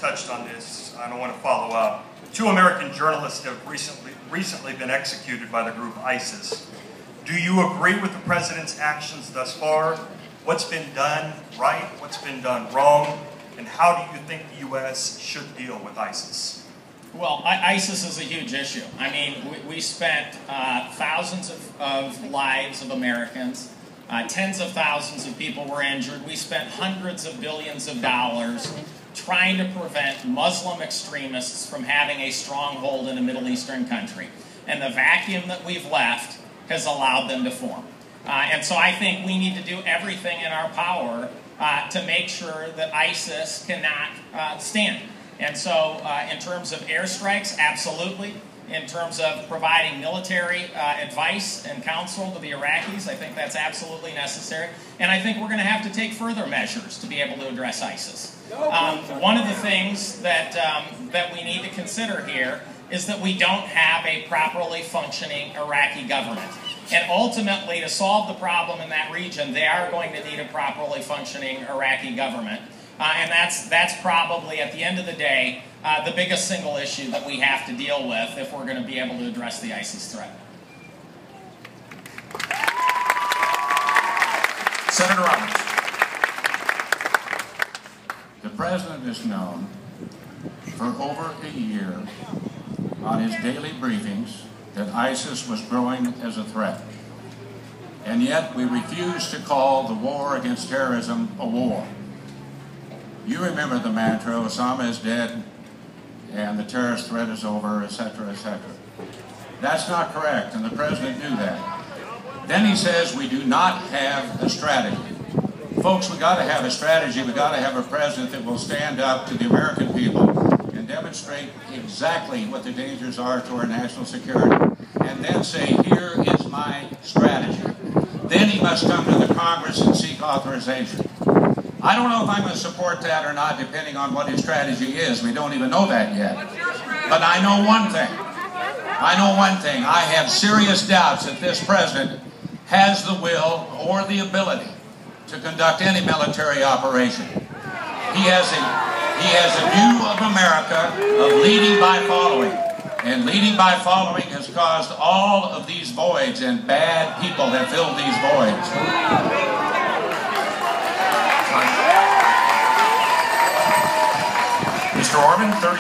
touched on this. I don't want to follow up. 2 American journalists have recently been executed by the group ISIS. Do you agree with the president's actions thus far? What's been done right? What's been done wrong? And how do you think the U.S. should deal with ISIS? Well, ISIS is a huge issue. I mean, we spent thousands of lives of Americans. Tens of thousands of people were injured. We spent hundreds of billions of dollars trying to prevent Muslim extremists from having a stronghold in a Middle Eastern country. And the vacuum that we've left has allowed them to form. And so I think we need to do everything in our power to make sure that ISIS cannot stand. And so in terms of airstrikes, absolutely. In terms of providing military advice and counsel to the Iraqis, I think that's absolutely necessary. And I think we're going to have to take further measures to be able to address ISIS. One of the things that we need to consider here is that we don't have a properly functioning Iraqi government. And ultimately, to solve the problem in that region, they are going to need a properly functioning Iraqi government. And that's probably, at the end of the day, the biggest single issue that we have to deal with if we're going to be able to address the ISIS threat. Senator Orman. The president is known for over a year on his daily briefings that ISIS was growing as a threat. And yet we refuse to call the war against terrorism a war. You remember the mantra, Osama is dead and the terrorist threat is over, etc., etc. That's not correct, and the president knew that. Then he says we do not have a strategy. Folks, we got to have a strategy. We got to have a president that will stand up to the American people and demonstrate exactly what the dangers are to our national security, and then say, here is my strategy. Then he must come to the Congress and seek authorization. I don't know if I'm going to support that or not, depending on what his strategy is. We don't even know that yet. But I know one thing. I have serious doubts that this president has the will or the ability to conduct any military operation. He has a view of America of leading by following. And leading by following has caused all of these voids, and bad people have filled these voids. Mr. Orman, 30 seconds.